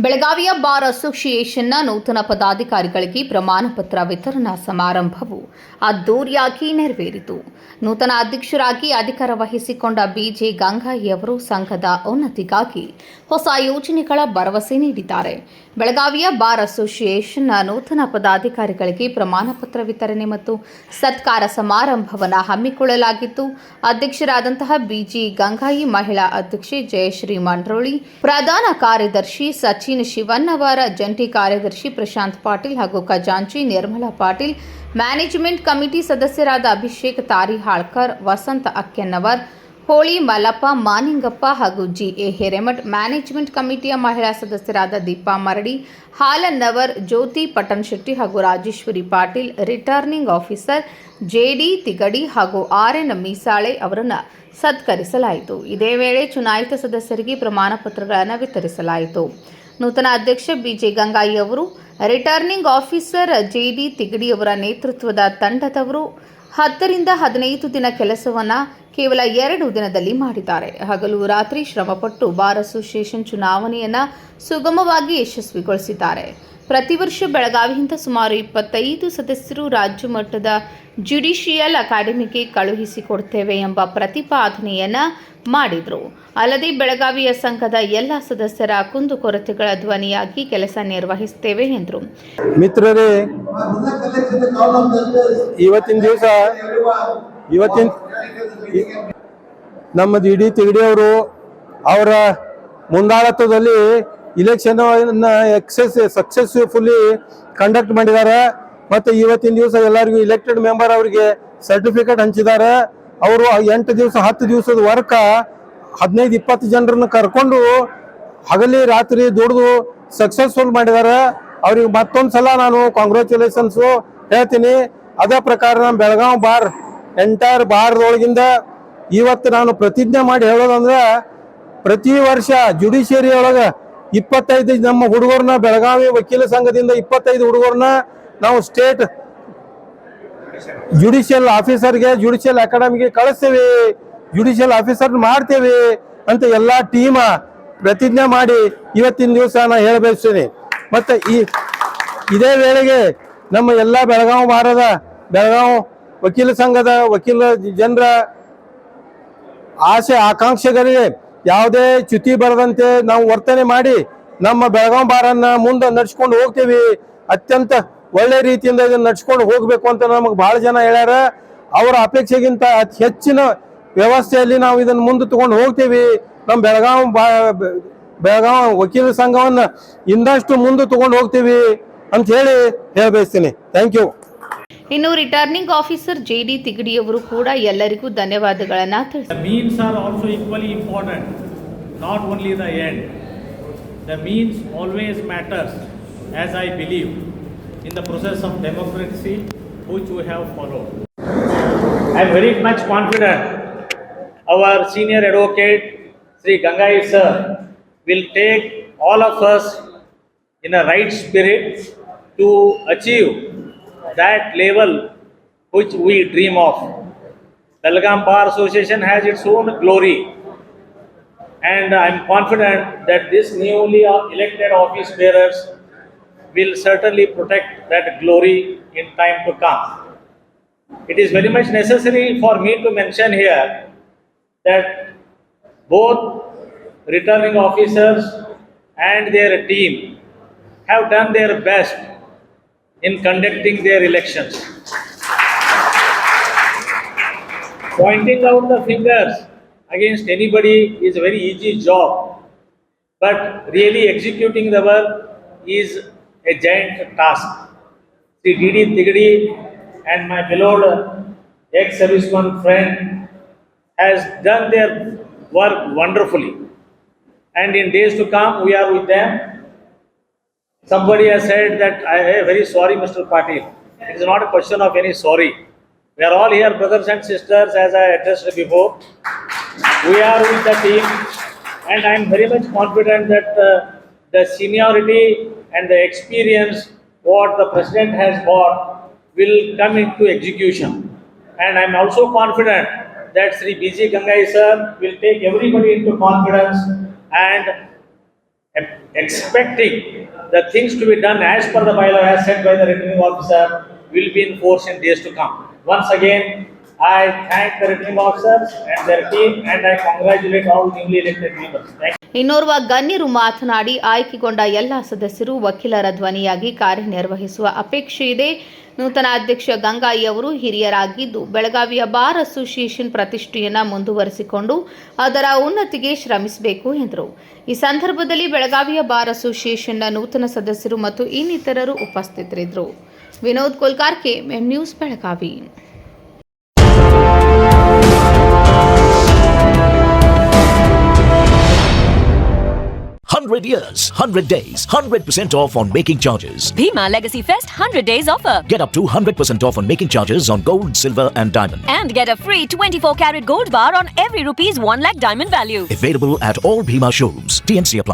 ಬೆಳಗಾವಿಯ ಬಾರ್ ಅಸೋಸಿಯೇಷನ್ನ ನೂತನ ಪದಾಧಿಕಾರಿಗಳಿಗೆ ಪ್ರಮಾಣ ಪತ್ರ ವಿತರಣಾ ಸಮಾರಂಭವು ಅದ್ದೂರಿಯಾಗಿ ನೆರವೇರಿತು. ನೂತನ ಅಧ್ಯಕ್ಷರಾಗಿ ಅಧಿಕಾರ ವಹಿಸಿಕೊಂಡ ಬಿಜೆ ಗಂಗಾಯಿ ಅವರು ಸಂಘದ ಉನ್ನತಿಗಾಗಿ ಹೊಸ ಯೋಜನೆಗಳ ಭರವಸೆ ನೀಡಿದ್ದಾರೆ. ಬೆಳಗಾವಿಯ ಬಾರ್ ಅಸೋಸಿಯೇಷನ್ನ ನೂತನ ಪದಾಧಿಕಾರಿಗಳಿಗೆ ಪ್ರಮಾಣ ಪತ್ರ ವಿತರಣೆ ಮತ್ತು ಸತ್ಕಾರ ಸಮಾರಂಭವನ್ನು ಹಮ್ಮಿಕೊಳ್ಳಲಾಗಿತ್ತು. ಅಧ್ಯಕ್ಷರಾದಂತಹ ಬಿಜೆ ಗಂಗಾಯಿ, ಮಹಿಳಾ ಅಧ್ಯಕ್ಷೆ ಜಯಶ್ರೀ ಮಂಡ್ರೋಳಿ, ಪ್ರಧಾನ ಕಾರ್ಯದರ್ಶಿ ಸಚಿನ್ ಶಿವನ್ನವರ, ಜಂಟಿ ಕಾರ್ಯದರ್ಶಿ ಪ್ರಶಾಂತ್ ಪಾಟೀಲ್ ಹಾಗೂ ಖಜಾಂಚಿ ನಿರ್ಮಲಾ ಪಾಟೀಲ್, ಮ್ಯಾನೇಜ್ಮೆಂಟ್ ಕಮಿಟಿ ಸದಸ್ಯರಾದ ಅಭಿಷೇಕ್ ತಾರಿಹಾಳ್ಕರ್, ವಸಂತ ಅಕ್ಕೆನ್ನವರ್, ಹೋಳಿ ಮಲ್ಲಪ್ಪ, ಮಾನಿಂಗಪ್ಪ ಹಾಗೂ ಜಿಎ ಹಿರೇಮಠ್, ಮ್ಯಾನೇಜ್ಮೆಂಟ್ ಕಮಿಟಿಯ ಮಹಿಳಾ ಸದಸ್ಯರಾದ ದೀಪಾ ಮರಡಿ, ಹಾಲನ್ನವರ್, ಜ್ಯೋತಿ ಪಟ್ಟಣಶೆಟ್ಟಿ ಹಾಗೂ Rajeshwari Patil, returning officer JD Tigadi ಹಾಗೂ ಆರ್ಎನ್ ಮೀಸಾಳೆ ಅವರನ್ನು ಸತ್ಕರಿಸಲಾಯಿತು. ಇದೇ ವೇಳೆ ಚುನಾಯಿತ ಸದಸ್ಯರಿಗೆ ಪ್ರಮಾಣ ಪತ್ರಗಳನ್ನು ವಿತರಿಸಲಾಯಿತು. ನೂತನ ಅಧ್ಯಕ್ಷ ಬಿಜೆ ಗಂಗಾಯಿ ಅವರು, ರಿಟರ್ನಿಂಗ್ ಆಫೀಸರ್ ಜೆಡಿ ತಿಗಡಿ ಅವರ ನೇತೃತ್ವದ ತಂಡದವರು 10 ರಿಂದ 15 ದಿನ ಕೆಲಸವನ್ನು ಕೇವಲ 2 ದಿನದಲ್ಲಿ ಮಾಡಿದ್ದಾರೆ. ಹಗಲು ರಾತ್ರಿ ಶ್ರಮಪಟ್ಟು ಬಾರ್ ಅಸೋಸಿಯೇಷನ್ ಚುನಾವಣೆಯನ್ನು ಸುಗಮವಾಗಿ ಯಶಸ್ವಿಗೊಳಿಸಿದ್ದಾರೆ. ಪ್ರತಿ ವರ್ಷ ಬೆಳಗಾವಿಯಿಂದ ಸುಮಾರು 25 ಸದಸ್ಯರು ರಾಜ್ಯ ಮಟ್ಟದ ಜ್ಯುಡಿಷಿಯಲ್ ಅಕಾಡೆಮಿಗೆ ಕಳುಹಿಸಿಕೊಡ್ತೇವೆ ಎಂಬ ಪ್ರತಿಪಾದನೆಯನ್ನು ಮಾಡಿದರು. ಅಲ್ಲದೆ ಬೆಳಗಾವಿಯ ಸಂಘದ ಎಲ್ಲ ಸದಸ್ಯರ ಕುಂದುಕೊರತೆಗಳ ಧ್ವನಿಯಾಗಿ ಕೆಲಸ ನಿರ್ವಹಿಸುತ್ತೇವೆ ಎಂದರು. ಮಿತ್ರರೇ, ಇವತ್ತಿನ ದಿವಸ ನಮ್ಮ ಜಿಡಿ ತಿಗಡಿ ಅವರು ಅವರ ಮುಂದಾಳತ್ವದಲ್ಲಿ ಇಲೆಕ್ಷನ್ ಸಕ್ಸಸ್ಫುಲಿ ಕಂಡಕ್ಟ್ ಮಾಡಿದ್ದಾರೆ. ಮತ್ತು ಇವತ್ತಿನ ದಿವಸ ಎಲ್ಲರಿಗೂ ಇಲೆಕ್ಟೆಡ್ ಮೆಂಬರ್ ಅವರಿಗೆ ಸರ್ಟಿಫಿಕೇಟ್ ಹಂಚಿದ್ದಾರೆ. ಅವರು 8 ದಿವಸ 10 ದಿವಸದ ವರ್ಕ 15-20 ಜನರನ್ನು ಕರ್ಕೊಂಡು ಹಗಲಿ ರಾತ್ರಿ ದುಡಿದು ಸಕ್ಸಸ್ಫುಲ್ ಮಾಡಿದ್ದಾರೆ. ಅವ್ರಿಗೆ ಮತ್ತೊಂದು ಸಲ ನಾನು ಕಾಂಗ್ರ್ಯಾಚುಲೇಷನ್ಸು ಹೇಳ್ತೀನಿ. ಅದೇ ಪ್ರಕಾರ ನಮ್ಮ ಬೆಳಗಾವಿ ಬಾರ್ ಎಂಟೈರ್ ಬಾರ್ದೊಳಗಿಂದ ಇವತ್ತು ನಾನು ಪ್ರತಿಜ್ಞೆ ಮಾಡಿ ಹೇಳೋದಂದ್ರೆ, ಪ್ರತಿ ವರ್ಷ ಜುಡಿಷಿಯರಿ ಒಳಗೆ 25 ನಮ್ಮ ಹುಡುಗರನ್ನ, ಬೆಳಗಾವಿ ವಕೀಲ ಸಂಘದಿಂದ 25 ಹುಡುಗರನ್ನ ನಾವು ಸ್ಟೇಟ್ ಜುಡಿಷಿಯಲ್ ಆಫೀಸರ್ಗೆ, ಜುಡಿಷಿಯಲ್ ಅಕಾಡೆಮಿಗೆ ಕಳಿಸ್ತೇವೆ, ಜುಡಿಷಿಯಲ್ ಆಫೀಸರ್ ಮಾಡ್ತೇವೆ ಅಂತ ಎಲ್ಲ ಟೀಮ ಪ್ರತಿಜ್ಞೆ ಮಾಡಿ ಇವತ್ತಿನ ದಿವಸ ನಾನು ಹೇಳಬಯಸ್ತೀನಿ. ಮತ್ತು ಇದೇ ವೇಳೆಗೆ ನಮ್ಮ ಎಲ್ಲ ಬೆಳಗಾವಿ ಬಾರದ ಬೆಳಗಾವಿ ವಕೀಲ ಸಂಘದ ವಕೀಲ ಜನರ ಆಸೆ ಆಕಾಂಕ್ಷೆಗಳಿಗೆ ಯಾವುದೇ ಚ್ಯುತಿ ಬರದಂತೆ ನಾವು ವರ್ತನೆ ಮಾಡಿ ನಮ್ಮ ಬೆಳಗಾವಿ ಬಾರನ್ನ ಮುಂದೆ ನಡ್ಸ್ಕೊಂಡು ಹೋಗ್ತೀವಿ. ಅತ್ಯಂತ ಒಳ್ಳೆ ರೀತಿಯಿಂದ ಇದನ್ನು ನಡ್ಸ್ಕೊಂಡು ಹೋಗಬೇಕು ಅಂತ ನಮಗೆ ಭಾಳ ಜನ ಹೇಳ್ಯಾರ. ಅವರ ಅಪೇಕ್ಷೆಗಿಂತ ಅತಿ ಹೆಚ್ಚಿನ ವ್ಯವಸ್ಥೆಯಲ್ಲಿ ನಾವು ಇದನ್ನು ಮುಂದೆ ತಗೊಂಡು ಹೋಗ್ತೀವಿ. ನಮ್ಮ ಬೆಳಗಾವಿ ವಕೀಲ ಸಂಘವನ್ನು ಇನ್ನಷ್ಟು ಮುಂದೆ ತಗೊಂಡು ಹೋಗ್ತೀವಿ ಅಂತ ಹೇಳಬಯಸ್ತೀನಿ. Thank you. ಇನ್ನು ರಿಟರ್ನಿಂಗ್ ಆಫೀಸರ್ ಜೆಡಿ ತಿಗಡಿ ಅವರು ಕೂಡ ಎಲ್ಲರಿಗೂ ಧನ್ಯವಾದಗಳನ್ನು ತಿಳಿಸಿದರು. The means are also equally important, not only the end. The means always matters, as I believe, in the process of democracy which we have followed. I am very much confident our senior advocate Sri Gangai sir will take all of us in a right spirit to achieve that level which we dream of. Belgaum Bar Association has its own glory, and I am confident that this newly elected office bearers will certainly protect that glory in time to come. It is very much necessary for me to mention here that both returning officers and their team have done their best in conducting their elections. Pointing out the fingers against anybody is a very easy job, but really executing the work is a giant task. Sri D.D. Tigadi and my beloved ex-serviceman friend has done their work wonderfully, and in days to come we are with them. Somebody has said that I am very sorry, Mr. Patil. It is not a question of any sorry. We are all here, brothers and sisters, as I addressed before. We are with the team, and I am very much confident that the seniority and the experience what the President has got will come into execution. And I am also confident that Sri B.J. Gangai sir will take everybody into confidence and expecting the things to be done as per the bylaw as set by the returning officer will be in force in days to come. Once again, I thank the returning officers and their team and I congratulate all newly elected members. Thank you. ಇನ್ನೋರ್ವ ಗಣ್ಯರು ಮಾತನಾಡಿ ಆಯ್ಕೆಗೊಂಡ ಎಲ್ಲ ಸದಸ್ಯರು ವಕೀಲರ ಧ್ವನಿಯಾಗಿ ಕಾರ್ಯನಿರ್ವಹಿಸುವ ಅಪೇಕ್ಷೆ ಇದೆ. ನೂತನ ಅಧ್ಯಕ್ಷ ಗಂಗಾಯಿ ಅವರು ಹಿರಿಯರಾಗಿದ್ದು ಬೆಳಗಾವಿಯ ಬಾರ್ ಅಸೋಸಿಯೇಷನ್ ಪ್ರತಿಷ್ಠೆಯನ್ನು ಮುಂದುವರಿಸಿಕೊಂಡು ಅದರ ಉನ್ನತಿಗೆ ಶ್ರಮಿಸಬೇಕು ಎಂದರು. ಈ ಸಂದರ್ಭದಲ್ಲಿ ಬೆಳಗಾವಿಯ ಬಾರ್ ಅಸೋಸಿಯೇಷನ್ನ ನೂತನ ಸದಸ್ಯರು ಮತ್ತು ಇನ್ನಿತರರು ಉಪಸ್ಥಿತರಿದ್ದರು. ವಿನೋದ್ ಕೋಲ್ಕಾರ್ಕೆ, M news Belagavi. 100 years, 100 days, 100% off on making charges. Bhima Legacy Fest 100 days offer. Get up to 100% off on making charges on gold, silver and diamond. And get a free 24-carat gold bar on every rupees 1 lakh diamond value. Available at all Bhima showrooms. TNC apply.